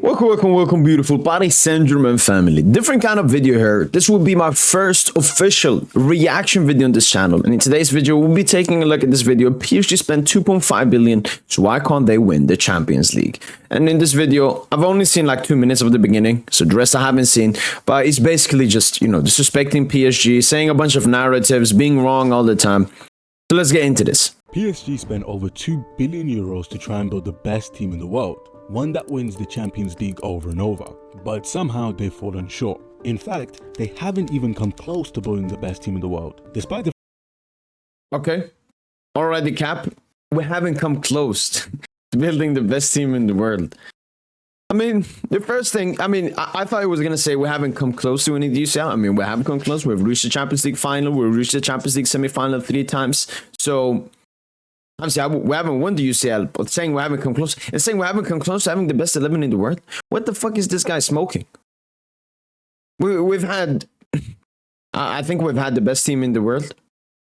Welcome, beautiful Paris Saint-Germain family. Different kind of video here. This will be my first official reaction video on this channel. And in today's video, we'll be taking a look at this video. PSG spent 2.5 billion, so why can't they win the Champions League? And in this video, I've only seen like 2 minutes of the beginning, so the rest I haven't seen. But it's basically just, disrespecting PSG, saying a bunch of narratives, being wrong all the time. So let's get into this. PSG spent over 2 billion euros to try and build the best team in the world, one that wins the Champions League over and over, but somehow they've fallen short. In fact, they haven't even come close to building the best team in the world, despite the... Okay, alrighty Cap, we haven't come close to building the best team in the world. I mean, the first thing, I thought it was going to say we haven't come close to winning the UCL. I mean, we haven't come close. We've reached the Champions League final. We've reached the Champions League semi-final 3 times. So, obviously, we haven't won the UCL, but saying we haven't come close, and saying we haven't come close to having the best 11 in the world, what the fuck is this guy smoking? We've had, I think we've had the best team in the world,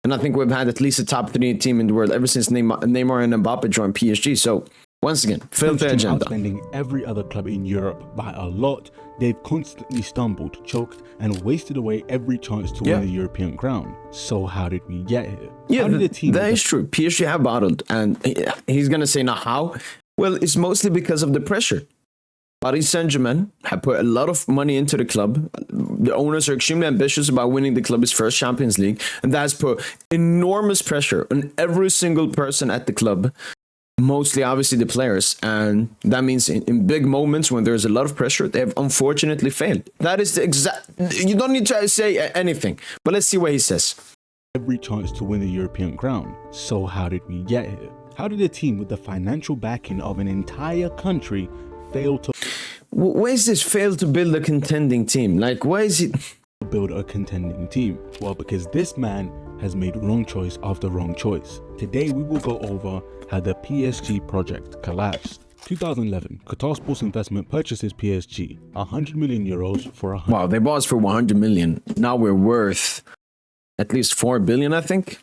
and I think we've had at least a top 3 team in the world ever since Neymar and Mbappe joined PSG. So, once again, failed their agenda. Outspending every other club in Europe by a lot, they've constantly stumbled, choked, and wasted away every chance to win the European crown. So how did we get here? Yeah, that is true. PSG have bottled, and he's gonna say, now how? Well, it's mostly because of the pressure. Paris Saint-Germain have put a lot of money into the club. The owners are extremely ambitious about winning the club's first Champions League, and that has put enormous pressure on every single person at the club. Mostly, obviously, the players, and that means in big moments when there's a lot of pressure, they have unfortunately failed. That is the exact... You don't need to say anything, but let's see what he says. Every chance to win the European crown. So how did we get here? How did a team with the financial backing of an entire country fail to... Why is this fail to build a contending team? Like, why is it... build a contending team? Well, because this man has made wrong choice after wrong choice. Today we will go over how the PSG project collapsed. 2011, Qatar Sports Investment purchases PSG, 100 million euros for a... Wow, they bought us for 100 million. Now we're worth at least 4 billion, I think.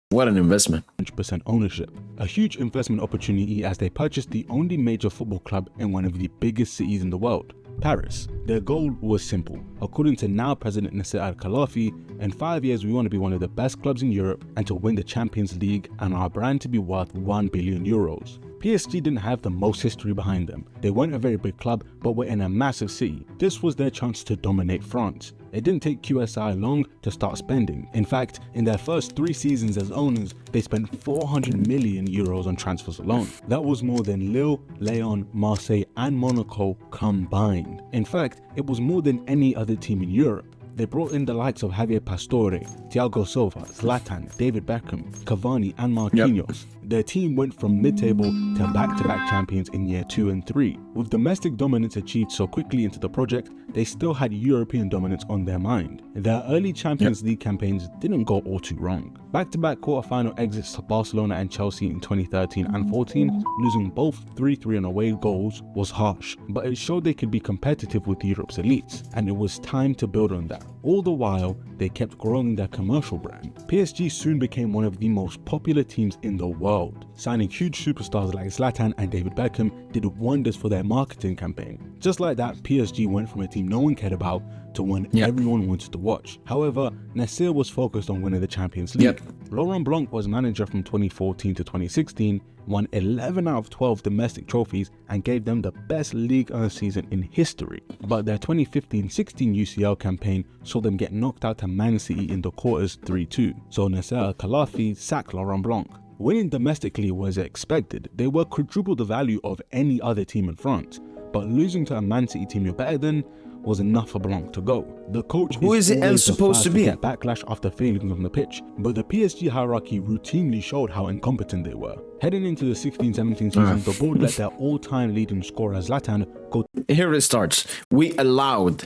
What an investment. 100% ownership. A huge investment opportunity as they purchased the only major football club in one of the biggest cities in the world, Paris. Their goal was simple. According to now President Nasser Al-Khelaifi, in 5 years we want to be one of the best clubs in Europe and to win the Champions League and our brand to be worth 1 billion euros. PSG didn't have the most history behind them. They weren't a very big club, but were in a massive city. This was their chance to dominate France. It didn't take QSI long to start spending. In fact, in their first 3 seasons as owners, they spent 400 million euros on transfers alone. That was more than Lille, Lyon, Marseille and Monaco combined. In fact, it was more than any other team in Europe. They brought in the likes of Javier Pastore, Thiago Silva, Zlatan, David Beckham, Cavani and Marquinhos. Their team went from mid-table to back-to-back champions in year 2 and 3. With domestic dominance achieved so quickly into the project, they still had European dominance on their mind. Their early Champions League campaigns didn't go all too wrong. Back-to-back quarter-final exits to Barcelona and Chelsea in 2013 and 14, losing both 3-3 on away goals was harsh, but it showed they could be competitive with Europe's elites, and it was time to build on that. All the while, they kept growing their commercial brand. PSG soon became one of the most popular teams in the world. Signing huge superstars like Zlatan and David Beckham did wonders for their marketing campaign. Just like that, PSG went from a team no one cared about to one everyone wanted to watch. However, Nasser was focused on winning the Champions League. Laurent Blanc was manager from 2014 to 2016, won 11 out of 12 domestic trophies and gave them the best Ligue 1 season in history. But their 2015-16 UCL campaign saw them get knocked out to Man City in the quarters 3-2. So Nasser Al-Khelaifi sacked Laurent Blanc. Winning domestically was expected. They were quadruple the value of any other team in France. But losing to a Man City team you're better than was enough for Blanc to go. The coach Who is it else supposed to be? Get backlash after failing on the pitch, but the PSG hierarchy routinely showed how incompetent they were. Heading into the 16-17 season, the board let their all-time leading scorer Zlatan go. Here it starts. We allowed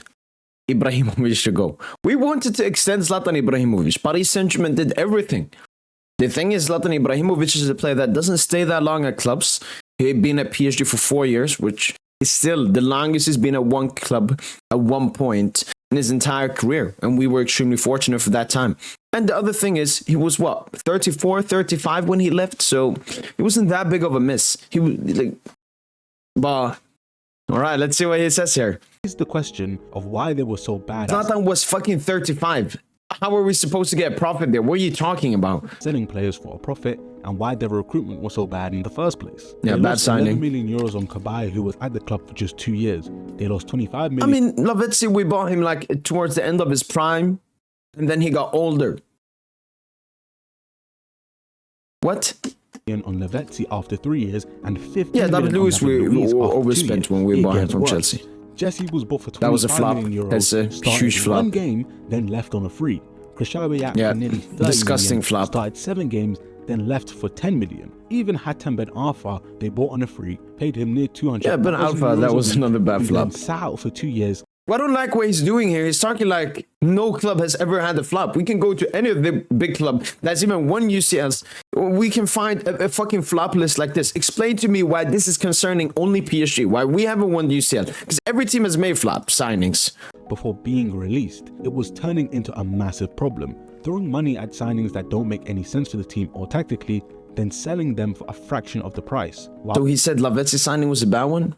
Ibrahimovic to go. We wanted to extend Zlatan Ibrahimovic. Paris Saint-Germain did everything. The thing is, Zlatan Ibrahimovic is a player that doesn't stay that long at clubs. He'd been at PSG for 4 years, which is still the longest he's been at one club at one point in his entire career. And we were extremely fortunate for that time. And the other thing is, he was what, 34, 35 when he left? So it wasn't that big of a miss. He was like, but All right, let's see what he says here. Here's the question of why they were so bad at Zlatan was fucking 35. How are we supposed to get profit there? What are you talking about? selling players for a profit, and why their recruitment was so bad in the first place. Yeah, They bad lost signing. 11 million euros on Kabay, who was at the club for just 2 years. They lost 25 I million mean, Lavezzi, we bought him like towards the end of his prime, and then he got older. What? on Lavezzi after 3 years and 15 Yeah, David million on Luiz David we Luiz after 2 overspent years. when we It bought him gets from worse. Chelsea. Jesse was bought for 25 That was a flop. million euros, That's a started huge in flop. one game, then left on a free. Krishawiak Yeah, for nearly 30 disgusting million, flop. started 7 games, then left for 10 million. Even Hatem Ben Arfa, they bought on a free, paid him near 200. Yeah, Ben Arfa, that was another bad and flop. then sat out for 2 years. What I don't like what he's doing here. He's talking like no club has ever had a flop. We can go to any of the big club that's even won UCLs. We can find a fucking flop list like this. Explain to me why this is concerning only PSG. Why we haven't won UCL. Because every team has made flop signings. Before being released, it was turning into a massive problem. Throwing money at signings that don't make any sense to the team or tactically, then selling them for a fraction of the price. So he said Lavezzi signing was a bad one?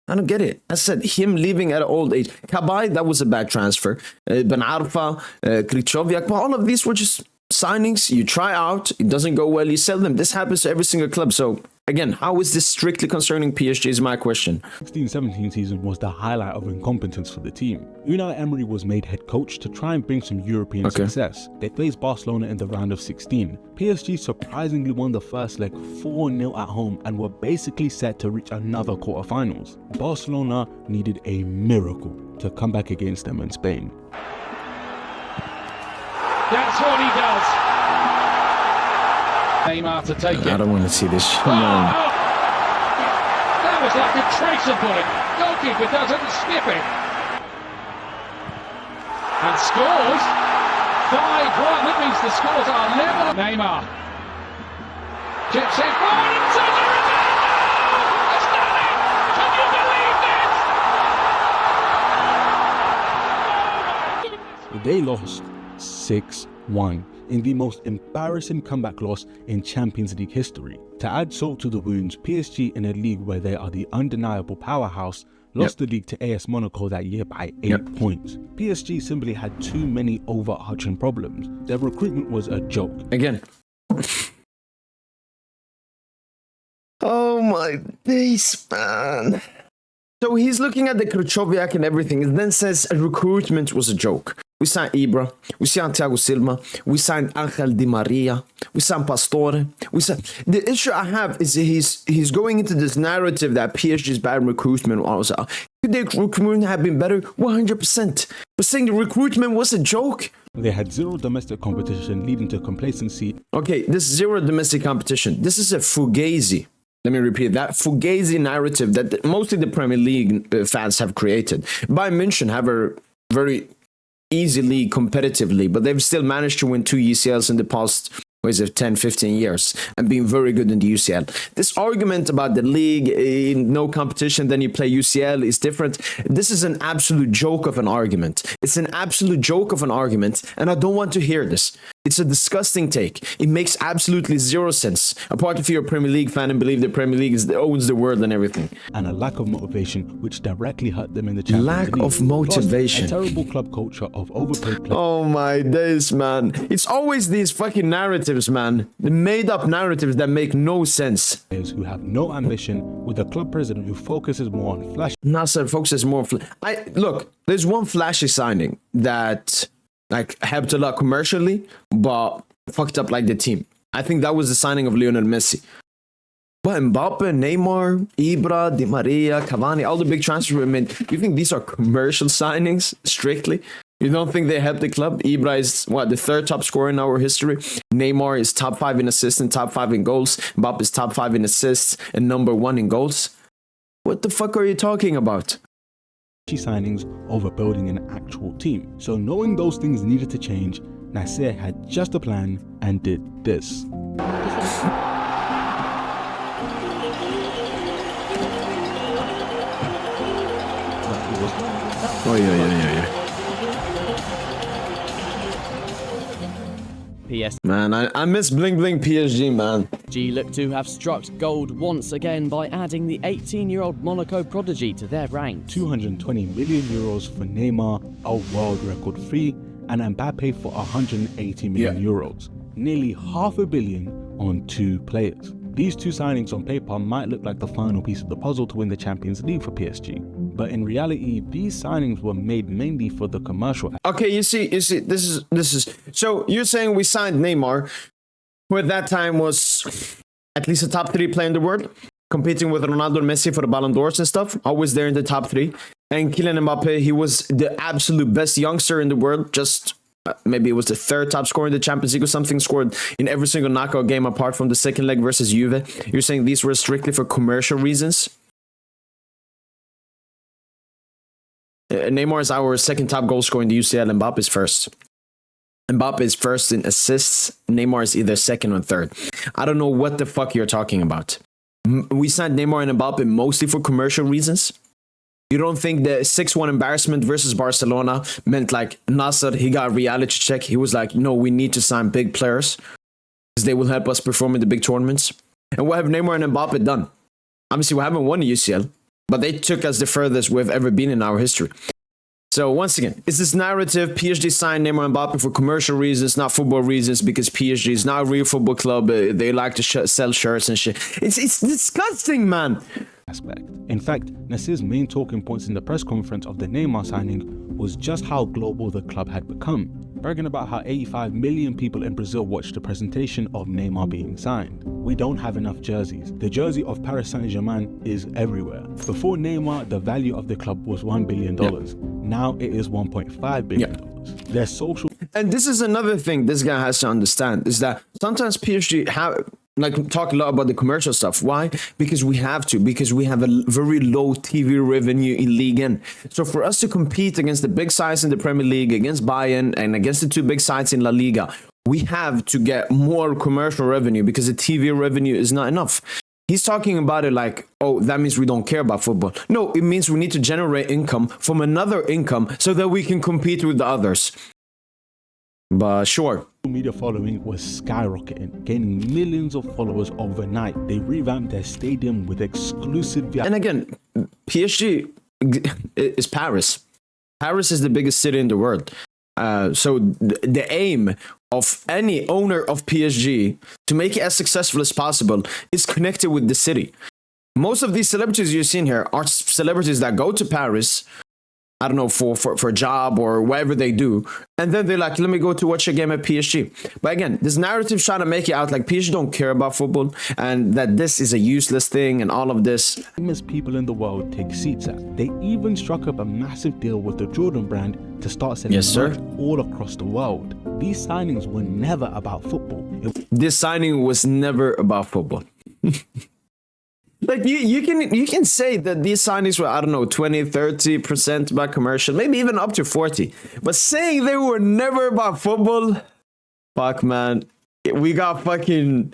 I don't get it. I said him leaving at an old age. Kabay, that was a bad transfer. Ben Arfa, Krychowiak, but all of these were just signings. You try out, it doesn't go well, you sell them. This happens to every single club. So again, how is this strictly concerning PSG is my question. 16-17 season was the highlight of incompetence for the team. Unai Emery was made head coach to try and bring some European success. They faced Barcelona in the round of 16. PSG surprisingly won the first leg 4-0 at home and were basically set to reach another quarterfinals. Barcelona needed a miracle to come back against them in Spain. That's what he does. Neymar to take I it. don't want to see this shit. Oh, No. that was like a tracer bullet. Goalkeeper doesn't skip it. And scores. 5-1. That means the scores are level. Neymar. Chips it forward and Sergio Ronaldo has done it. Can you believe this? They lost 6-1 in the most embarrassing comeback loss in Champions League history. To add salt to the wounds, PSG, in a league where they are the undeniable powerhouse, lost the league to AS Monaco that year by 8 points. PSG simply had too many overarching problems. Their recruitment was a joke. Again. Oh my days, man. So he's looking at the Krychowiak and everything and then says recruitment was a joke. We signed Ibra, we signed Thiago Silva, we signed Angel Di Maria, we signed Pastore. The issue I have is he's going into this narrative that PSG's bad recruitment was. Could the recruitment have been better? 100%. But saying the recruitment was a joke? They had zero domestic competition, leading to complacency. Okay, this zero domestic competition. This is a fugazi. Let me repeat that fugazi narrative that mostly the Premier League fans have created. Bayern München have a very easy league competitively, but they've still managed to win 2 UCLs in the past 10, 15 years and being very good in the UCL. This argument about the league, no competition, then you play UCL is different. This is an absolute joke of an argument. It's an absolute joke of an argument, and I don't want to hear this. It's a disgusting take. It makes absolutely zero sense. Apart if you're a Premier League fan and believe the Premier League owns the world and everything. And a lack of motivation, which directly hurt them in the Champions Lack League. of motivation. Plus, a terrible club culture of overpaid players. Oh my days, man. It's always these fucking narratives, man. The made-up narratives that make no sense. Who have no ambition, with a club president who focuses more on flash. Nasser focuses more. Look, there's one flashy signing that helped a lot commercially, but fucked up like the team. I think that was the signing of Lionel Messi. But Mbappe, Neymar, Ibra, Di Maria, Cavani, all the big transfers we made. You think these are commercial signings strictly? You don't think they help the club? Ibra is the 3rd top scorer in our history. Neymar is top 5 in assists and top 5 in goals. Mbappe is top 5 in assists and number 1 in goals. What the fuck are you talking about? Signings over building an actual team. So knowing those things needed to change, Nasser had just a plan and did this. Oh, yeah. Man, I miss bling bling PSG, man. PSG look to have struck gold once again by adding the 18-year-old Monaco prodigy to their ranks. 220 million euros for Neymar, a world record fee, and Mbappe for 180 million euros. Nearly $500 million on 2 players. These 2 signings on paper might look like the final piece of the puzzle to win the Champions League for PSG. But in reality, these signings were made mainly for the commercial. Okay, you see, this is. So you're saying we signed Neymar, who at that time was at least a top 3 player in the world, competing with Ronaldo and Messi for the Ballon d'Ors and stuff, always there in the top 3. And Kylian Mbappe, he was the absolute best youngster in the world, just maybe it was the 3rd top scorer in the Champions League or something, scored in every single knockout game apart from the second leg versus Juve. You're saying these were strictly for commercial reasons? Neymar is our 2nd top goal scorer in the UCL. Mbappe is 1st. Mbappe is 1st in assists. Neymar is either 2nd or 3rd. I don't know what the fuck you're talking about. We signed Neymar and Mbappe mostly for commercial reasons. You don't think the 6-1 embarrassment versus Barcelona meant like Nasser, he got a reality check. He was like, no, we need to sign big players because they will help us perform in the big tournaments. And what have Neymar and Mbappe done? Obviously, we haven't won the UCL, but they took us the furthest we've ever been in our history. So once again, it's this narrative, PSG signed Neymar and Mbappe for commercial reasons, not football reasons, because PSG is not a real football club. They like to sell shirts and shit. It's disgusting, man. Aspect. In fact, Nasser's main talking points in the press conference of the Neymar signing was just how global the club had become, bragging about how 85 million people in Brazil watched the presentation of Neymar being signed. We don't have enough jerseys. The jersey of Paris Saint-Germain is everywhere. Before Neymar, the value of the club was $1 billion. Now it is $1.5 billion. Their social... And this is another thing this guy has to understand, is that sometimes PSG talk a lot about the commercial stuff. Why? Because we have to. Because we have a very low TV revenue in Ligue 1. So for us to compete against the big sides in the Premier League, against Bayern, and against the 2 big sides in La Liga, we have to get more commercial revenue because the TV revenue is not enough. He's talking about it like, oh, that means we don't care about football. No, it means we need to generate income from another income so that we can compete with the others. But sure. Media following was skyrocketing, gaining millions of followers overnight. They revamped their stadium with exclusive... And again, PSG is Paris. Paris is the biggest city in the world. So the aim of any owner of PSG to make it as successful as possible is connected with the city. Most of these celebrities you've seen here are celebrities that go to Paris, I don't know, for a job or whatever they do. And then they're like, let me go to watch a game at PSG. But again, this narrative trying to make it out like PSG don't care about football and that this is a useless thing and all of this. Famous people in the world take seats at. They even struck up a massive deal with the Jordan brand to start selling merch all across the world. These signings were never about football. This signing was never about football. Like you can say that these signings were, I don't know, 20-30% about commercial, maybe even up to 40. But saying they were never about football, fuck man, we got fucking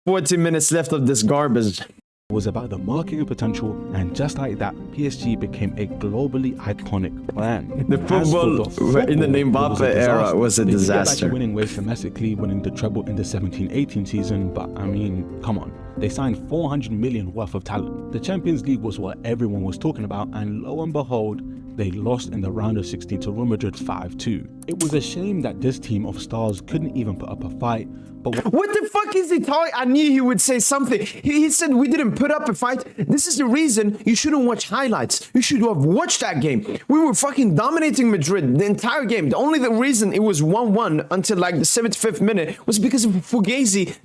40 minutes left of this garbage. Was about the marketing potential, and just like that, PSG became a globally iconic brand. The football in the Mbappe era was a disaster. They winning ways domestically, winning the treble in the 17-18 season, but I mean, come on. They signed 400 million worth of talent. The Champions League was what everyone was talking about, and lo and behold, they lost in the round of 16 to Real Madrid 5-2. It was a shame that this team of stars couldn't even put up a fight. But what the fuck is he talking? I knew he would say something. He said we didn't put up a fight. This is the reason you shouldn't watch highlights. You should have watched that game. We were fucking dominating Madrid the entire game. The only reason it was 1-1 until like the 75th minute was because of Fugazi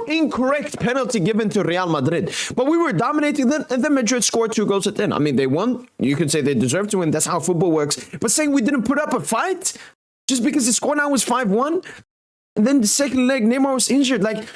incorrect penalty given to Real Madrid. But we were dominating them, and then Madrid scored 2 goals at the end. I mean, they won. You could say they deserved to win. That's how football works. But saying we didn't put up a fight just because the score now was 5-1, and then the second leg, Neymar was injured. Like,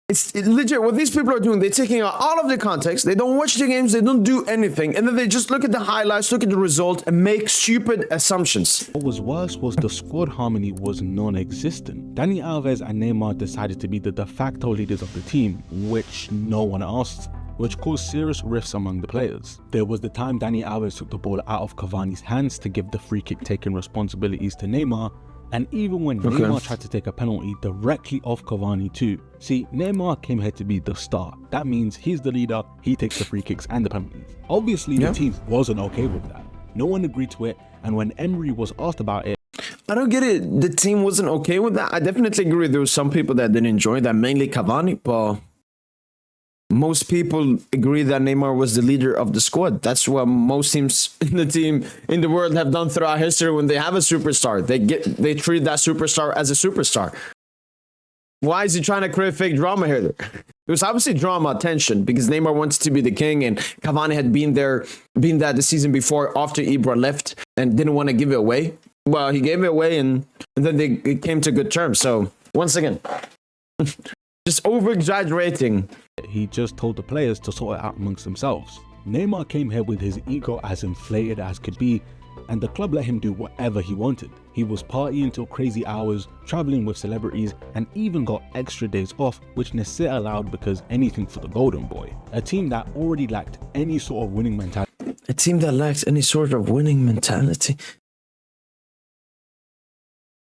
it's legit. What these people are doing, they're taking out all of the context. They don't watch the games. They don't do anything. And then they just look at the highlights, look at the result, and make stupid assumptions. What was worse was the squad harmony was non-existent. Dani Alves and Neymar decided to be the de facto leaders of the team, which no one asked, which caused serious rifts among the players. There was the time Dani Alves took the ball out of Cavani's hands to give the free kick taking responsibilities to Neymar, And even when Neymar tried to take a penalty directly off Cavani too. See, Neymar came here to be the star. That means he's the leader, he takes the free kicks and the penalties. Obviously, the team wasn't okay with that. No one agreed to it, and when Emery was asked about it, I don't get it. The team wasn't okay with that. I definitely agree. There were some people that didn't enjoy that, mainly Cavani, but most people agree that Neymar was the leader of the squad. That's what most teams in the world have done throughout history. When they have a superstar, they treat that superstar as a superstar. Why is he trying to create fake drama here? There was obviously drama, tension, because Neymar wanted to be the king, and Cavani had been that the season before after Ibra left and didn't want to give it away. Well, he gave it away, and then they came to good terms. So once again, just over-exaggerating. He just told the players to sort it out amongst themselves. Neymar came here with his ego as inflated as could be, and the club let him do whatever he wanted. He was partying till crazy hours, traveling with celebrities, and even got extra days off, which Nasser allowed because anything for the golden boy. A team that already lacked any sort of winning mentality. A team that lacks any sort of winning mentality.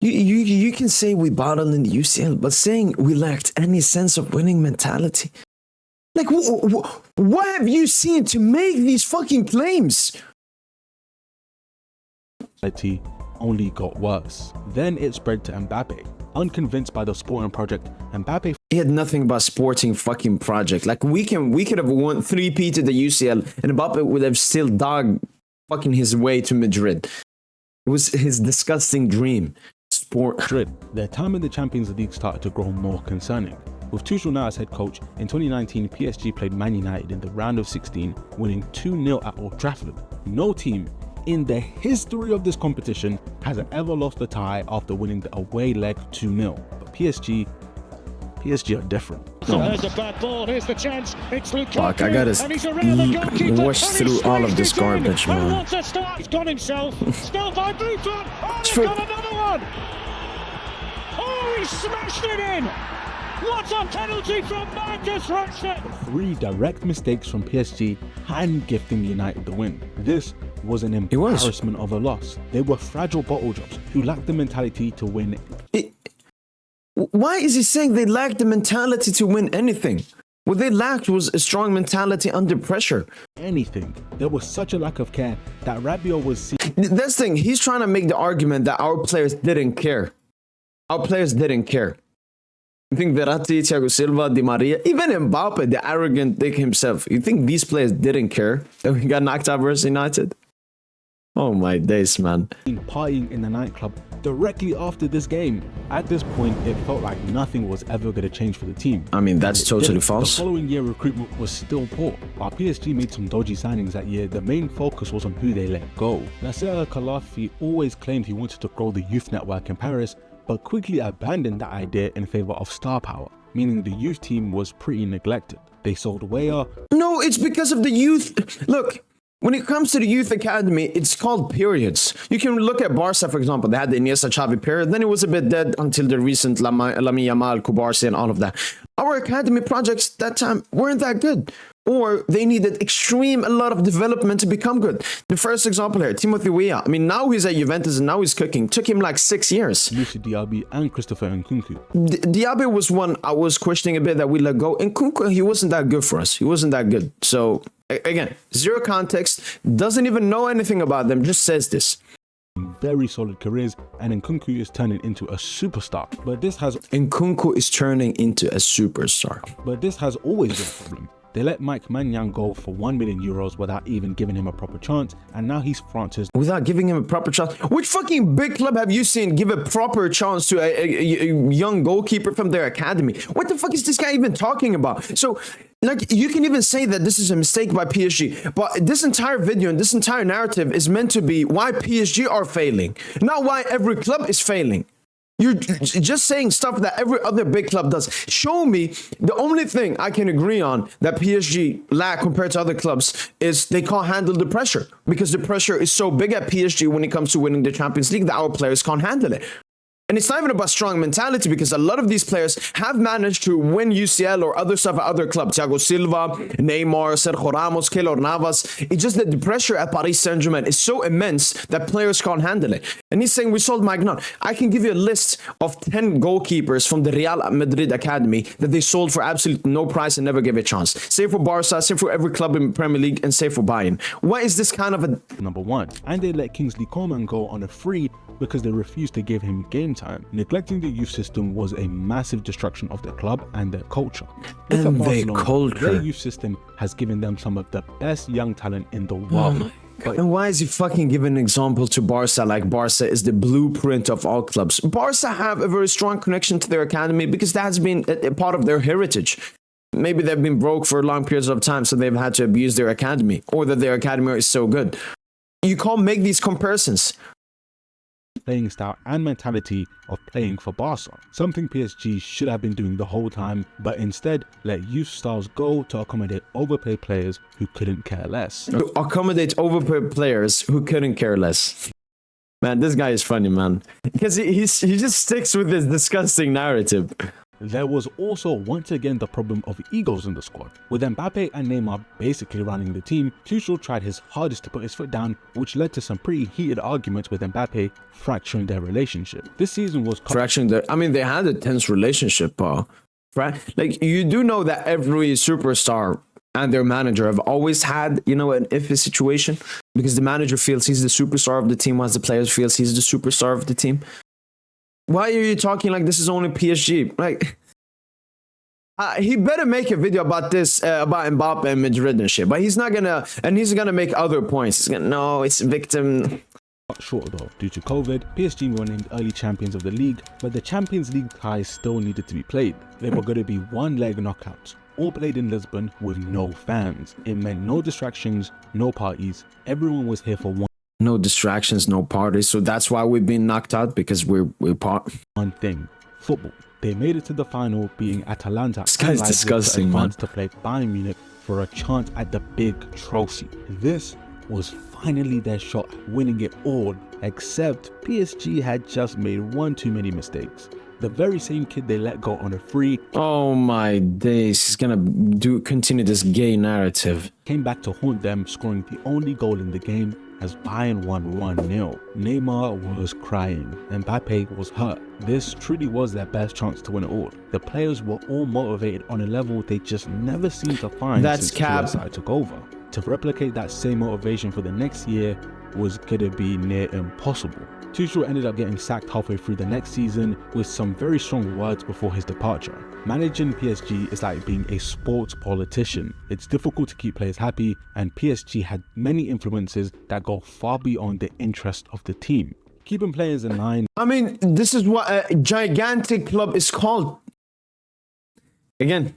You can say we battled in the UCL, but saying we lacked any sense of winning mentality. Like, what have you seen to make these fucking claims? Only got worse. Then it spread to Mbappe. Unconvinced by the sporting project, Mbappe... He had nothing but sporting fucking project. Like, we could have won 3P to the UCL, and Mbappe would have still dogged fucking his way to Madrid. It was his disgusting dream. Madrid. Their time in the Champions League started to grow more concerning. With Tuchel now as head coach, in 2019 PSG played Man United in the round of 16, winning 2-0 at Old Trafford. No team in the history of this competition has ever lost a tie after winning the away leg 2-0. But PSG are different. So there's a bad ball, here's the chance, it's Lukaku, fuck, I gotta wash through all of this garbage, man. He's got himself, still by Buffon, oh, he's got another one! Oh, he smashed it in! What a penalty from Marcus Rashford! 3 direct mistakes from PSG hand gifting United the win. This was an embarrassment of a loss. They were fragile bottle jobs who lacked the mentality to win. Why is he saying they lacked the mentality to win anything? What they lacked was a strong mentality under pressure. Anything. There was such a lack of care that Rabiot was... That's the thing. He's trying to make the argument that our players didn't care. Our players didn't care. You think Verratti, Thiago Silva, Di Maria, even Mbappe, the arrogant dick himself, you think these players didn't care that we got knocked out versus United? Oh my days, man. Partying in the nightclub directly after this game. At this point, it felt like nothing was ever going to change for the team. I mean, that's totally false. The following year, recruitment was still poor. While PSG made some dodgy signings that year, the main focus was on who they let go. Nasser Al-Khelaifi always claimed he wanted to grow the youth network in Paris, but quickly abandoned that idea in favor of star power, meaning the youth team was pretty neglected. They sold Weah. No, it's because of the youth. Look, when it comes to the youth academy, it's called periods. You can look at Barca, for example. They had the Iniesta Xavi period. Then it was a bit dead until the recent Lamine Yamal, Kubarsi, and all of that. Our academy projects that time weren't that good. Or they needed a lot of development to become good. The first example here, Timothy Weah. I mean, now he's at Juventus and now he's cooking. Took him like 6 years. Lucy Diaby and Christopher Nkunku. Diaby was one I was questioning a bit that we let go. Nkunku, he wasn't that good for us. He wasn't that good. So, again, zero context. Doesn't even know anything about them. Just says this. Very solid careers, and Nkunku is turning into a superstar. Nkunku is turning into a superstar. But this has always been a problem. They let Mike Maignan go for €1 million without even giving him a proper chance, and now he's France's... Without giving him a proper chance? Which fucking big club have you seen give a proper chance to a young goalkeeper from their academy? What the fuck is this guy even talking about? So, like, you can even say that this is a mistake by PSG, but this entire video and this entire narrative is meant to be why PSG are failing, not why every club is failing. You're just saying stuff that every other big club does. Show me the only thing I can agree on that PSG lack compared to other clubs is they can't handle the pressure, because the pressure is so big at PSG when it comes to winning the Champions League that our players can't handle it. And it's not even about strong mentality, because a lot of these players have managed to win UCL or other stuff at other clubs. Thiago Silva, Neymar, Sergio Ramos, Keylor Navas. It's just that the pressure at Paris Saint-Germain is so immense that players can't handle it. And he's saying we sold Magnan. I can give you a list of 10 goalkeepers from the Real Madrid academy that they sold for absolutely no price and never gave a chance. Same for Barca, same for every club in Premier League, and same for Bayern. Why is this kind of a... Number 1. And they let Kingsley Coman go on a free because they refused to give him game time. Neglecting the youth system was a massive destruction of their club and their culture. And their culture. Their youth system has given them some of the best young talent in the world. And why is he fucking giving an example to Barca like Barca is the blueprint of all clubs? Barca have a very strong connection to their academy because that has been a part of their heritage. Maybe they've been broke for long periods of time, so they've had to abuse their academy, or that their academy is so good. You can't make these comparisons. Playing style and mentality of playing for Barca, something PSG should have been doing the whole time, but instead let youth stars go to accommodate overpaid players who couldn't care less. To accommodate overpaid players who couldn't care less. Man, this guy is funny, man, because he just sticks with this disgusting narrative. There was also once again the problem of egos in the squad. With Mbappe and Neymar basically running the team, Tuchel tried his hardest to put his foot down, which led to some pretty heated arguments with Mbappe, fracturing their relationship. This season was I mean, they had a tense relationship, like, you do know that every superstar and their manager have always had, you know, an iffy situation, because the manager feels he's the superstar of the team, whilst the players feels he's the superstar of the team. Why are you talking like this is only PSG? Like, he better make a video about this, about Mbappe and Madrid and shit. But he's not gonna, and he's gonna make other points. He's gonna, no, it's victim. Short though, due to COVID, PSG were named early champions of the league, but the Champions League ties still needed to be played. They were going to be one-leg knockouts, all played in Lisbon with no fans. It meant no distractions, no parties. Everyone was here for no distractions, no parties. So that's why we've been knocked out, because we're one thing: football. They made it to the final, beating Atalanta. This guy's disgusting, man. To play Bayern Munich for a chance at the big trophy. This was finally their shot, winning it all, except PSG had just made one too many mistakes. The very same kid they let go on a free. Oh my days, he's gonna continue this gay narrative. Came back to haunt them, scoring the only goal in the game as Bayern won 1-0. Neymar was crying, Mbappe was hurt. This truly was their best chance to win it all. The players were all motivated on a level they just never seemed to find since PSG took over. To replicate that same motivation for the next year was gonna be near impossible. Tuchel ended up getting sacked halfway through the next season with some very strong words before his departure. Managing PSG is like being a sports politician. It's difficult to keep players happy, and PSG had many influences that go far beyond the interest of the team. Keeping players in line. I mean, this is what a gigantic club is called. Again,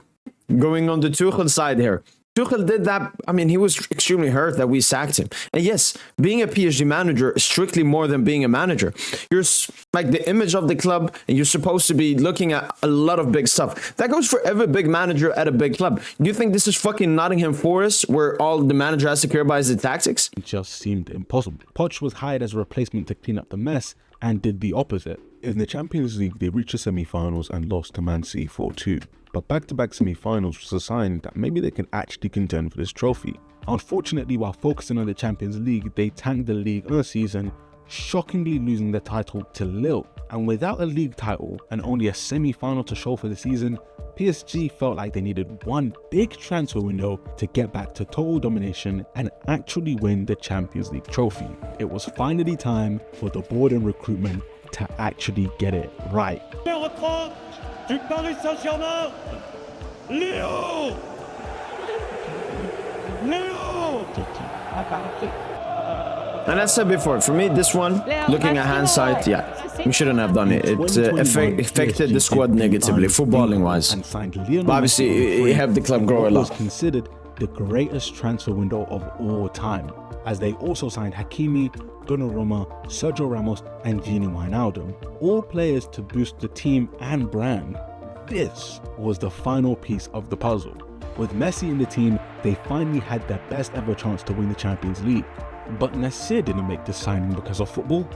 going on the Tuchel side here. Tuchel did that. I mean, he was extremely hurt that we sacked him. And yes, being a PSG manager is strictly more than being a manager. You're like the image of the club, and you're supposed to be looking at a lot of big stuff. That goes for every big manager at a big club. Do you think this is fucking Nottingham Forest, where all the manager has to care about is the tactics? It just seemed impossible. Poch was hired as a replacement to clean up the mess and did the opposite. In the Champions League, they reached the semi-finals and lost to Man City 4-2. But back-to-back semi-finals was a sign that maybe they can actually contend for this trophy. Unfortunately, while focusing on the Champions League, they tanked the league on the season, shockingly losing the title to Lille. And without a league title and only a semi-final to show for the season, PSG felt like they needed one big transfer window to get back to total domination and actually win the Champions League trophy. It was finally time for the board and recruitment to actually get it right. Du Paris Saint-Germain, Léo! And I said before, for me, this one, looking at hindsight, yeah, we shouldn't have done it. It affected the squad negatively, footballing-wise. But obviously, it helped the club grow a lot. It was considered the greatest transfer window of all time, as they also signed Hakimi, Donnarumma, Sergio Ramos, and Gini Wijnaldum, all players to boost the team and brand. This was the final piece of the puzzle. With Messi in the team, they finally had their best ever chance to win the Champions League. But Nasser didn't make this signing because of football.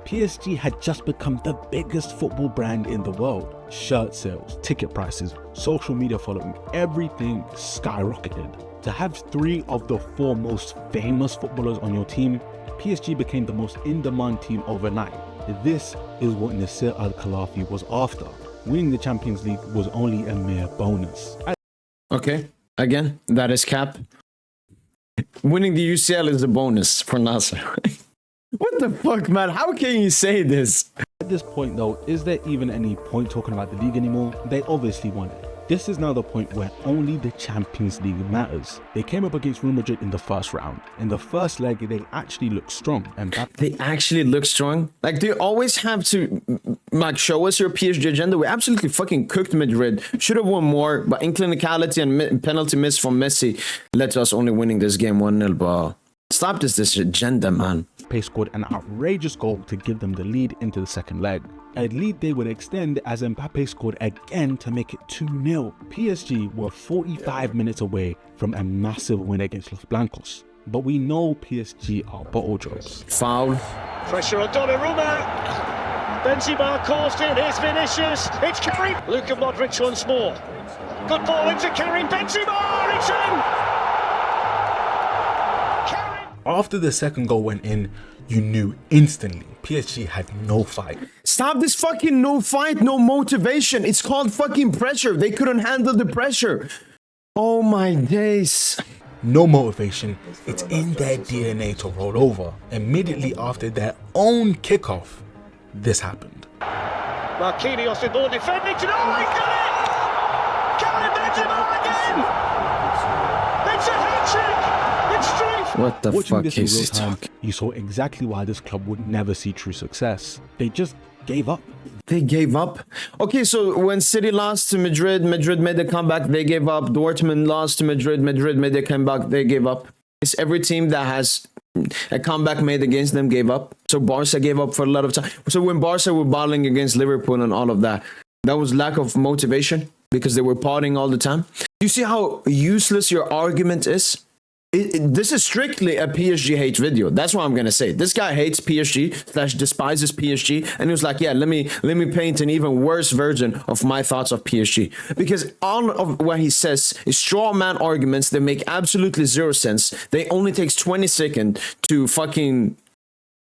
PSG had just become the biggest football brand in the world. Shirt sales, ticket prices, social media following, everything skyrocketed. To have 3 of the 4 most famous footballers on your team, PSG became the most in-demand team overnight. This is what Nasser Al-Khelaifi was after. Winning the Champions League was only a mere bonus. Okay, again, that is cap. Winning the UCL is a bonus for Nasser. What the fuck, man? How can you say this? At this point though, is there even any point talking about the league anymore? They obviously won it. This is now the point where only the Champions League matters. They came up against Real Madrid in the first round. In the first leg, they actually looked strong. And they actually look strong? Like, do you always have to like show us your PSG agenda? We absolutely fucking cooked Madrid. Should have won more, but inclinicality and penalty miss from Messi led to us only winning this game 1-0. But stop this agenda, man. Mbappe scored an outrageous goal to give them the lead into the second leg. A lead they would extend as Mbappe scored again to make it 2-0. PSG were 45 minutes away from a massive win against Los Blancos. But we know PSG are bottle jobs. Foul. Pressure on Donnarumma. Benzema caused it. Here's Vinicius. It's Karim. Luka Modric once more. Good ball into Karim Benzema. It's in. After the second goal went in, you knew instantly PSG had no fight. Stop this fucking no fight, no motivation. It's called fucking pressure. They couldn't handle the pressure. Oh my days. No motivation. It's in their DNA to roll over. Immediately after their own kickoff, this happened. Marquinhos with more defending to know he's done it! Karim Benzema again! It's a hat-trick! It's straight! What the Watching fuck this in is real he time, talking? you saw exactly why this club would never see true success. They just gave up. They gave up? Okay, so when City lost to Madrid, Madrid made a comeback, they gave up. Dortmund lost to Madrid, Madrid made a comeback, they gave up. It's every team that has a comeback made against them gave up. So Barca gave up for a lot of time. So when Barca were battling against Liverpool and all of that, that was lack of motivation because they were partying all the time. You see how useless your argument is? This is strictly a PSG hate video. That's what I'm gonna say. This guy hates PSG / despises PSG, and he was like, "Yeah, let me paint an even worse version of my thoughts of PSG." Because all of what he says is straw man arguments that make absolutely zero sense. They only takes 20 seconds to fucking,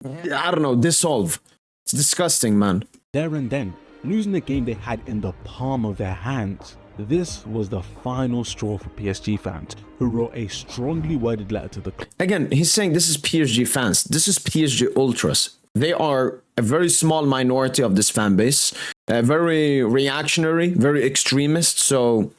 I don't know, dissolve. It's disgusting, man. There and then, losing the game they had in the palm of their hands. This was the final straw for PSG fans, who wrote a strongly worded letter to the club. Again, he's saying this is PSG fans. This is PSG ultras. They are a very small minority of this fan base, very reactionary, very extremist. So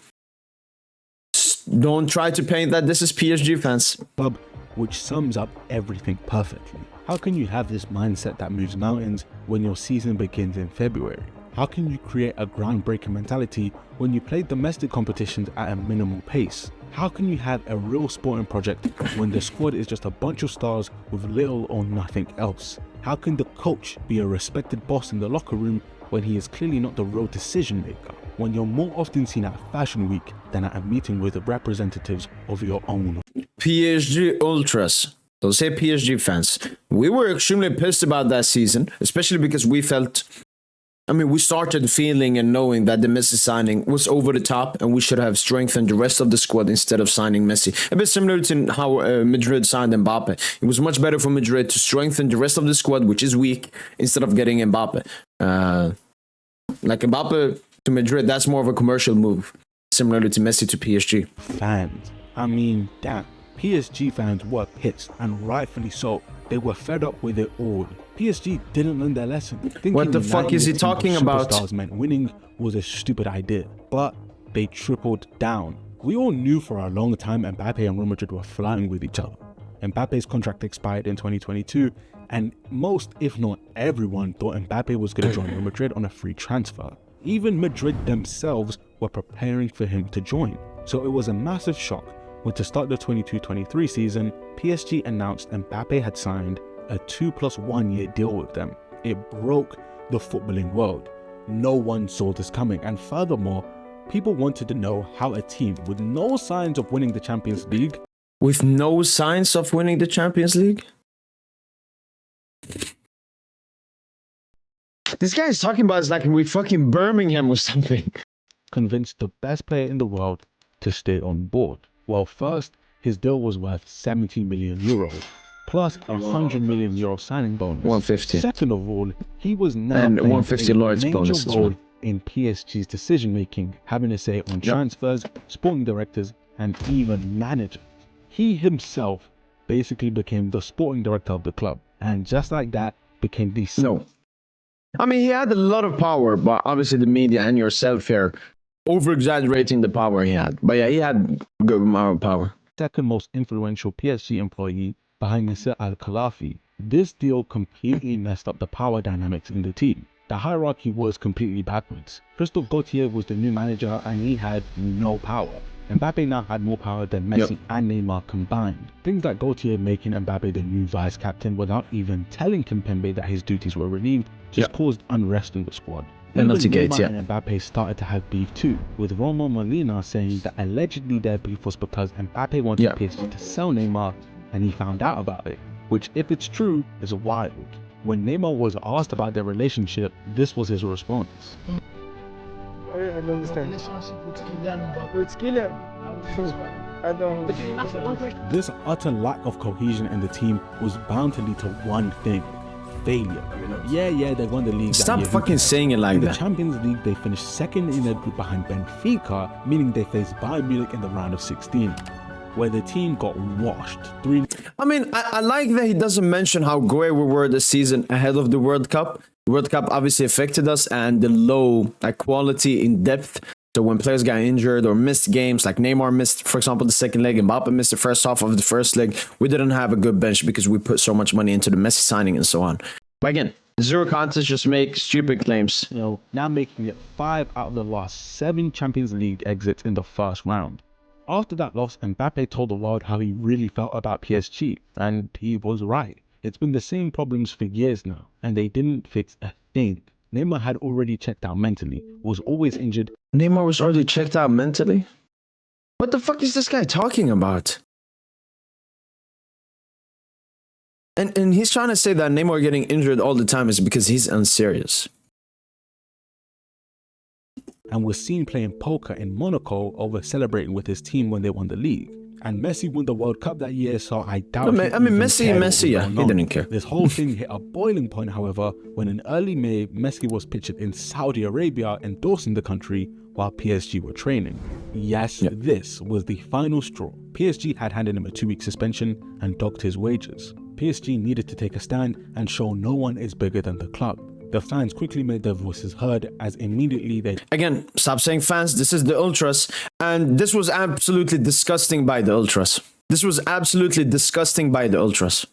don't try to paint that this is PSG fans. Club, which sums up everything perfectly. How can you have this mindset that moves mountains when your season begins in February? How can you create a groundbreaking mentality when you play domestic competitions at a minimal pace? How can you have a real sporting project when the squad is just a bunch of stars with little or nothing else? How can the coach be a respected boss in the locker room when he is clearly not the real decision maker? When you're more often seen at Fashion Week than at a meeting with the representatives of your own. PSG ultras. Don't say PSG fans. We were extremely pissed about that season, especially because we felt, we started feeling and knowing that the Messi signing was over the top and we should have strengthened the rest of the squad instead of signing Messi. A bit similar to how Madrid signed Mbappe. It was much better for Madrid to strengthen the rest of the squad, which is weak, instead of getting Mbappe. Like Mbappe to Madrid, that's more of a commercial move, similarly to Messi to PSG. Fans. Damn. PSG fans were pissed, and rightfully so. They were fed up with it all. PSG didn't learn their lesson. What the fuck is he talking about? Superstars meant winning was a stupid idea, but they tripled down. We all knew for a long time Mbappe and Real Madrid were flying with each other. Mbappe's contract expired in 2022, and most, if not everyone, thought Mbappe was going to join Real Madrid on a free transfer. Even Madrid themselves were preparing for him to join. So it was a massive shock when, to start the 22-23 season, PSG announced Mbappe had signed a 2+1 year deal with them. It broke the footballing world. No one saw this coming, and furthermore, people wanted to know how a team with no signs of winning the Champions League This guy is talking about it's like we fucking Birmingham or something. Convinced the best player in the world to stay on board. Well, first, his deal was worth 70 million euros, plus a 100 million euro signing bonus. 150. Second of all, he was now And playing 150 a Lloyd's major bonus as role well. in PSG's decision-making, having a say on transfers, sporting directors, and even managers. He himself basically became the sporting director of the club, and just like that, became the... No. I mean, he had a lot of power, but obviously the media and yourself here over-exaggerating the power he had. But yeah, he had good amount of power. second most influential PSG employee behind Nasser Al-Khelaifi. This deal completely messed up the power dynamics in the team. The hierarchy was completely backwards. Christophe Gaultier was the new manager and he had no power. Mbappe now had more power than Messi and Neymar combined. Things like Gaultier making Mbappe the new vice captain without even telling Kimpembe that his duties were relieved just caused unrest in the squad. Penalty gates, Neymar and Mbappe started to have beef too, with Romain Molina saying that allegedly their beef was because Mbappe wanted PSG to sell Neymar and he found out about it, which if it's true is wild. When Neymar was asked about their relationship, this was his response. I don't understand. With Kylian. I don't. This utter lack of cohesion in the team was bound to lead to one thing: failure. Yeah, they won the league. Stop fucking saying it like in that. the Champions League, they finished second in their group behind Benfica, meaning they faced Bayern Munich in the round of 16, where the team got washed 3. I mean, I like that he doesn't mention how great we were this season ahead of the World Cup. The World Cup obviously affected us and the low quality in depth. So when players got injured or missed games, like Neymar missed, for example, the second leg, and Mbappe missed the first half of the first leg, we didn't have a good bench because we put so much money into the Messi signing and so on. But again, zero contest, just make stupid claims. Now making it 5 out of the last 7 Champions League exits in the first round. After that loss, Mbappe told the world how he really felt about PSG, and he was right. It's been the same problems for years now, and they didn't fix a thing. Neymar had already checked out mentally, was always injured. Neymar was already checked out mentally? What the fuck is this guy talking about? And he's trying to say that Neymar getting injured all the time is because he's unserious. And was seen playing poker in Monaco over celebrating with his team when they won the league. And Messi won the World Cup that year, so I doubt Messi, yeah, he didn't care. This whole thing hit a boiling point, however, when in early May, Messi was pictured in Saudi Arabia endorsing the country while PSG were training. Yes, this was the final straw. PSG had handed him a 2-week suspension and docked his wages. PSG needed to take a stand and show no one is bigger than the club. The fans quickly made their voices heard as immediately they... Again, stop saying fans, this is the Ultras. And this was absolutely disgusting by the Ultras. This was absolutely disgusting by the Ultras.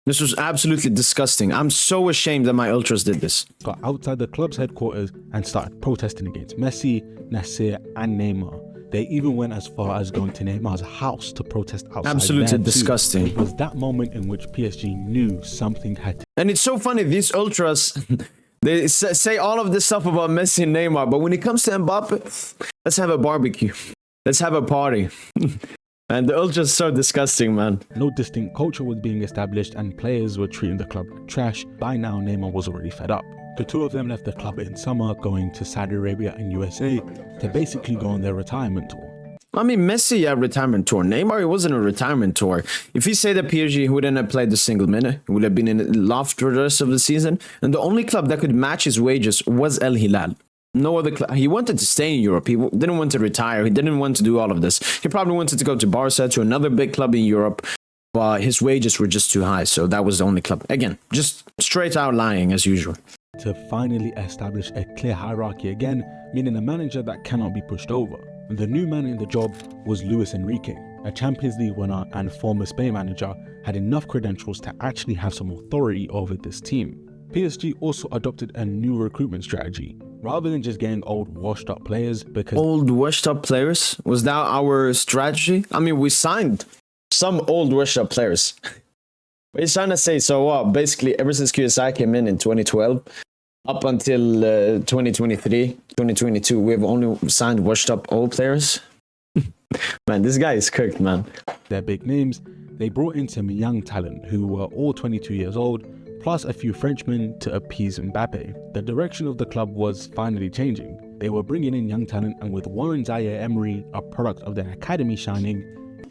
This was absolutely disgusting. I'm so ashamed that my Ultras did this. Got outside the club's headquarters and started protesting against Messi, Nasser and Neymar. They even went as far as going to Neymar's house to protest outside. Absolutely disgusting. It was that moment in which PSG knew something had to... And it's so funny, these Ultras, they say all of this stuff about Messi and Neymar, but when it comes to Mbappe, let's have a barbecue. Let's have a party. And the Ultras are so disgusting, man. No distinct culture was being established and players were treating the club like trash. By now, Neymar was already fed up. The two of them left the club in summer, going to Saudi Arabia and USA to basically go on their retirement tour. I mean, Messi had a retirement tour. Neymar, it wasn't a retirement tour. If he said that PSG wouldn't have played a single minute, he would have been in the loft for the rest of the season. And the only club that could match his wages was El Hilal. No other club. He wanted to stay in Europe. He didn't want to retire. He didn't want to do all of this. He probably wanted to go to Barca, to another big club in Europe. But his wages were just too high. So that was the only club. Again, just straight out lying as usual. To finally establish a clear hierarchy again, meaning a manager that cannot be pushed over. The new man in the job was Luis Enrique, a Champions League winner and former Spain manager, had enough credentials to actually have some authority over this team. PSG also adopted a new recruitment strategy, rather than just getting old washed up players because... Old washed up players? Was that our strategy? I mean, we signed some old washed up players. What he's trying to say, so what? Basically, ever since QSI came in 2012, up until 2023, 2022, we've only signed washed up old players. Man, this guy is cooked, man. Their big names, they brought in some young talent who were all 22 years old, plus a few Frenchmen to appease Mbappe. The direction of the club was finally changing. They were bringing in young talent, and with Warren Zaire-Emery, a product of their academy, shining.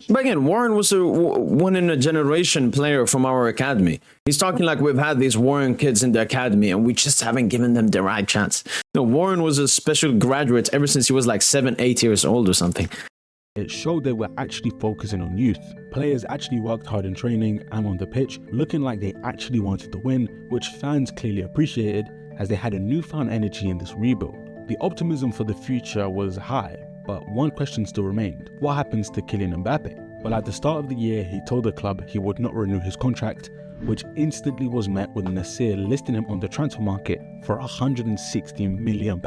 But again, Warren was a one-in-a-generation player from our academy. He's talking like we've had these Warren kids in the academy and we just haven't given them the right chance. No, Warren was a special graduate ever since he was like 7, 8 years old or something. It showed they were actually focusing on youth. Players actually worked hard in training and on the pitch, looking like they actually wanted to win, which fans clearly appreciated as they had a newfound energy in this rebuild. The optimism for the future was high, but one question still remained. What happens to Kylian Mbappe? Well, at the start of the year, he told the club he would not renew his contract, which instantly was met with Nasser listing him on the transfer market for £160 million.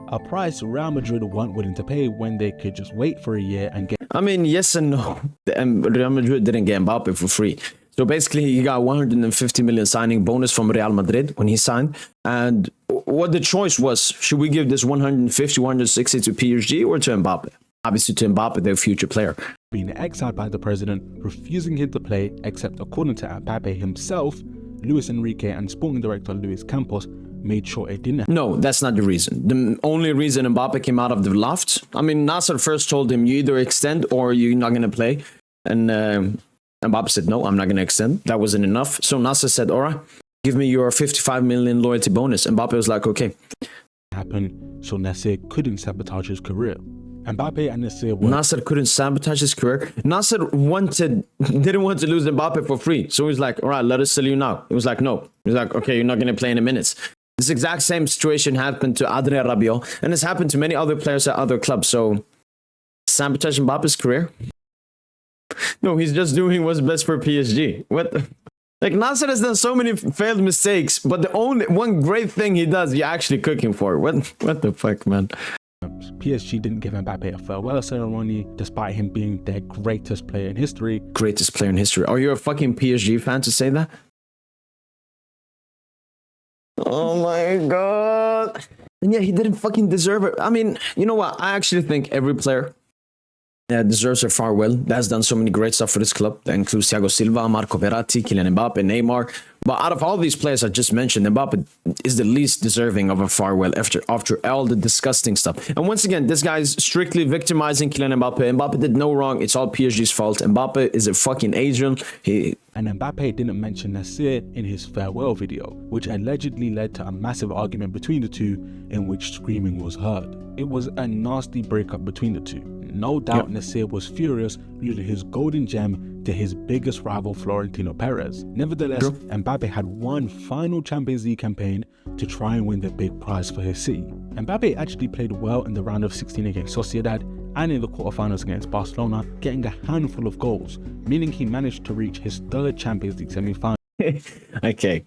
A price Real Madrid weren't willing to pay when they could just wait for a year and get... I mean, yes and no. Real Madrid didn't get Mbappe for free. So basically, he got 150 million signing bonus from Real Madrid when he signed. And what the choice was, should we give this 150, 160 to PSG or to Mbappe? Obviously to Mbappe, their future player. Being exiled by the president, refusing him to play, except according to Mbappe himself, Luis Enrique and sporting director Luis Campos made sure it didn't happen. No, that's not the reason. The only reason Mbappe came out of the loft, I mean, Nasser first told him, you either extend or you're not going to play. And Mbappe said, no, I'm not going to extend. That wasn't enough. So Nasser said, all right, give me your 55 million loyalty bonus. Mbappe was like, okay. Happened, so Nasser couldn't sabotage his career. Mbappe and Nasser were... Nasser couldn't sabotage his career. Nasser didn't want to lose Mbappe for free. So he's like, all right, let us sell you now. He was like, no. He's like, okay, you're not going to play in a minute. This exact same situation happened to Adrien Rabiot, and it's happened to many other players at other clubs. So, sabotage Mbappe's career? No, he's just doing what's best for PSG. Like, Nasser has done so many failed mistakes, but the only one great thing he does, you're actually cooking for. What the fuck, man? PSG didn't give Mbappe a farewell ceremony, despite him being their greatest player in history. Greatest player in history. Are you a fucking PSG fan to say that? Oh my god. And yeah, he didn't fucking deserve it. I mean, you know what? I actually think every player deserves a farewell. That's done so many great stuff for this club. That includes Thiago Silva, Marco Verratti, Kylian Mbappe, Neymar. But out of all these players I just mentioned, Mbappe is the least deserving of a farewell after all the disgusting stuff. And once again, this guy's strictly victimizing Kylian Mbappe. Mbappe did no wrong. It's all PSG's fault. Mbappe is a fucking agent. And Mbappe didn't mention Nasser in his farewell video, which allegedly led to a massive argument between the two in which screaming was heard. It was a nasty breakup between the two. No doubt Nasser was furious, losing his golden gem to his biggest rival Florentino Perez. Nevertheless, Mbappe had one final Champions League campaign to try and win the big prize for his city. Mbappe actually played well in the round of 16 against Sociedad and in the quarterfinals against Barcelona, getting a handful of goals, meaning he managed to reach his third Champions League semi-final. Okay.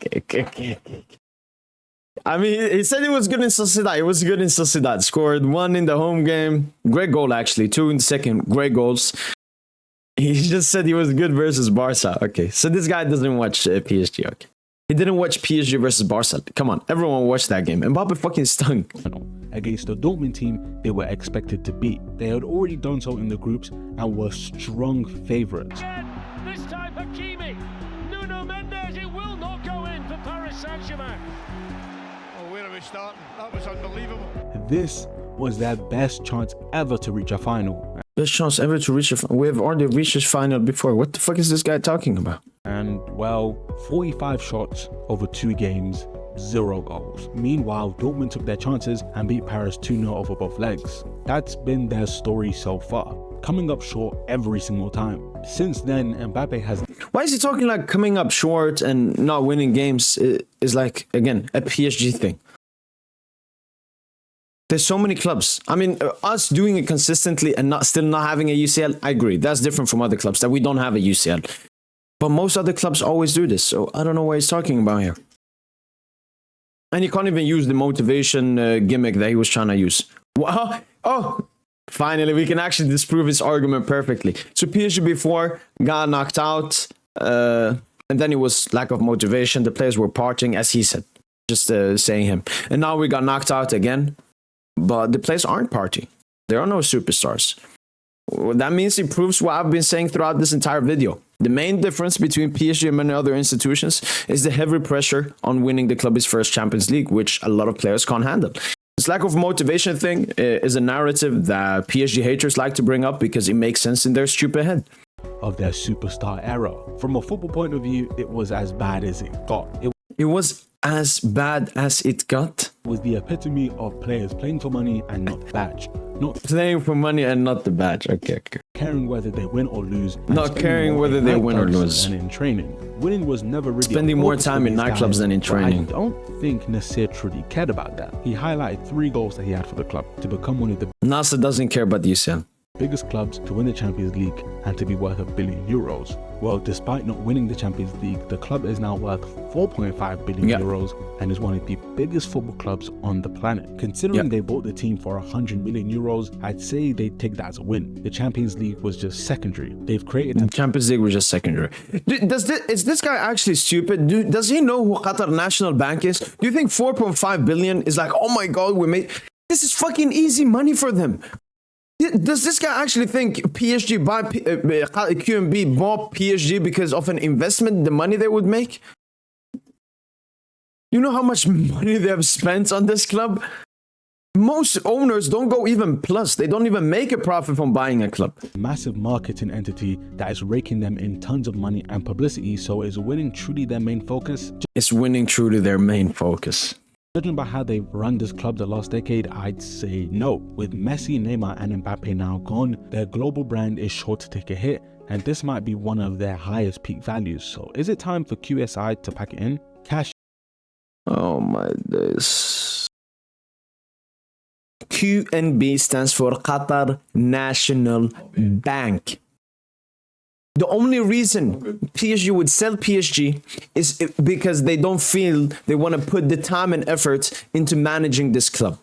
I mean, he said he was good in Sociedad. He was good in Sociedad. Scored 1 in the home game. Great goal, actually. 2 in the second. Great goals. He just said he was good versus Barca. Okay, so this guy doesn't watch PSG. Okay. He didn't watch PSG versus Barca. Come on, everyone watched that game. Mbappe fucking stunk. Against the Dortmund team they were expected to beat. They had already done so in the groups and were strong favourites. This time Hakimi. Nuno Mendes, it will not go in for Paris Saint-Germain. Oh, where are we starting? That was unbelievable. This was their best chance ever to reach a final. Best chance ever to reach a final. We have already reached this final before. What the fuck is this guy talking about? And, well, 45 shots over 2 games, 0 goals. Meanwhile, Dortmund took their chances and beat Paris 2-0 over both legs. That's been their story so far, coming up short every single time. Since then, Mbappe has... Why is he talking like coming up short and not winning games is like, again, a PSG thing? There's so many clubs. I mean, us doing it consistently and still not having a UCL, I agree. That's different from other clubs, that we don't have a UCL. But most other clubs always do this, so I don't know what he's talking about here. And he can't even use the motivation gimmick that he was trying to use. Oh, finally, we can actually disprove his argument perfectly. So PSG before got knocked out, and then it was lack of motivation. The players were partying, as he said, just saying him. And now we got knocked out again. But the players aren't partying. There are no superstars. that means he proves what I've been saying throughout this entire video. The main difference between PSG and many other institutions is the heavy pressure on winning the club's first Champions League, which a lot of players can't handle. This lack of motivation thing is a narrative that PSG haters like to bring up because it makes sense in their stupid head. Of their superstar era. From a football point of view, it was as bad as it got. It was as bad as it got. Was the epitome of players playing for money and not the badge. Not Playing for money and not the badge. Okay. caring whether they win or lose. Not caring whether they win or lose. And in training. Winning was never really spending more time in nightclubs than in training. I don't think Nasser truly cared about that. He highlighted 3 goals that he had for the club: to become one of the Nasser doesn't care about the UCL. biggest clubs, to win the Champions League, and to be worth €1 billion. Well, despite not winning the Champions League, the club is now worth €4.5 billion and is one of the biggest football clubs on the planet. Considering they bought the team for €100 million, I'd say they'd take that as a win. The Champions League was just secondary. They've created the Champions League was just secondary. Is this guy actually stupid? Does he know who Qatar National Bank is? Do you think 4.5 billion is like, oh my god, we made this is fucking easy money for them? Does this guy actually think PSG buy QNB bought PSG because of an investment, the money they would make? You know how much money they have spent on this club? Most owners don't go even plus. They don't even make a profit from buying a club. Massive marketing entity that is raking them in tons of money and publicity. So is winning truly their main focus? Is winning truly their main focus? Judging by how they've run this club the last decade, I'd say no. With Messi, Neymar and Mbappe now gone, their global brand is sure to take a hit, and this might be one of their highest peak values. So is it time for QSI to pack it in? Cash. Oh my days. QNB stands for Qatar National Bank. The only reason PSG would sell PSG is because they don't feel they want to put the time and effort into managing this club.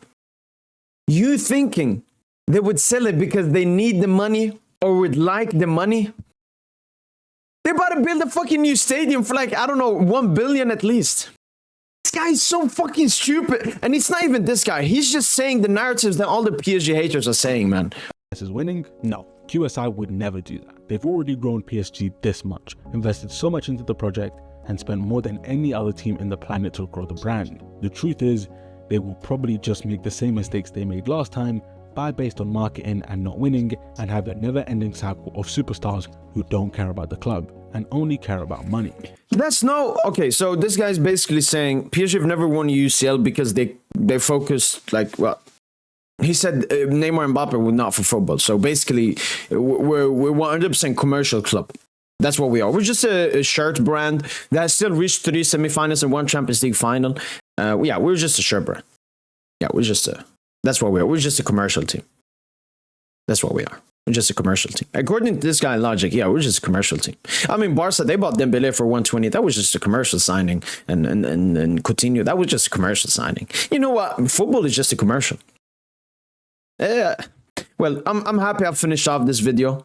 You thinking they would sell it because they need the money or would like the money? They're about to build a fucking new stadium for like, I don't know, 1 billion at least. This guy is so fucking stupid. And it's not even this guy. He's just saying the narratives that all the PSG haters are saying, man. This is winning? No. QSI would never do that. They've already grown PSG this much, invested so much into the project, and spent more than any other team in the planet to grow the brand. The truth is, they will probably just make the same mistakes they made last time, buy based on marketing and not winning, and have a never-ending cycle of superstars who don't care about the club and only care about money. That's no... Okay, so this guy's basically saying PSG have never won UCL because they focused, like, well... He said Neymar and Mbappe were not for football. So basically, we're 100% commercial club. That's what we are. We're just a shirt brand that has still reached 3 semifinals and 1 Champions League final. Yeah, we're just a shirt brand. Yeah, we're just a... That's what we are. We're just a commercial team. That's what we are. We're just a commercial team. According to this guy's logic, yeah, we're just a commercial team. I mean, Barca, they bought Dembele for 120. That was just a commercial signing. And Coutinho, that was just a commercial signing. You know what? Football is just a commercial. Yeah, well, I'm happy I've finished off this video.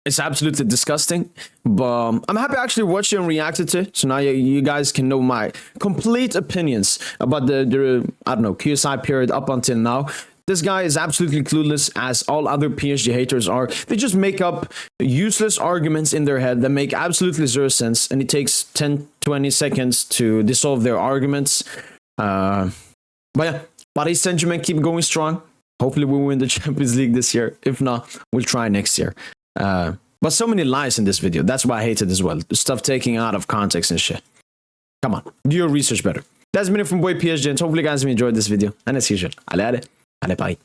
It's absolutely disgusting, but I'm happy I actually watched it and reacted to it. So now you guys can know my complete opinions about the I don't know, QSI period up until now. This guy is absolutely clueless, as all other PSG haters are. They just make up useless arguments in their head that make absolutely zero sense, and it takes 10-20 seconds to dissolve their arguments. But yeah. Paris Saint-Germain keep going strong. Hopefully we'll win the Champions League this year. If not, we'll try next year. But so many lies in this video. That's why I hate it as well. Stuff taking out of context and shit. Come on, do your research better. That's been it from boy PSGINT. Hopefully you guys have enjoyed this video. And as usual, allez, bye.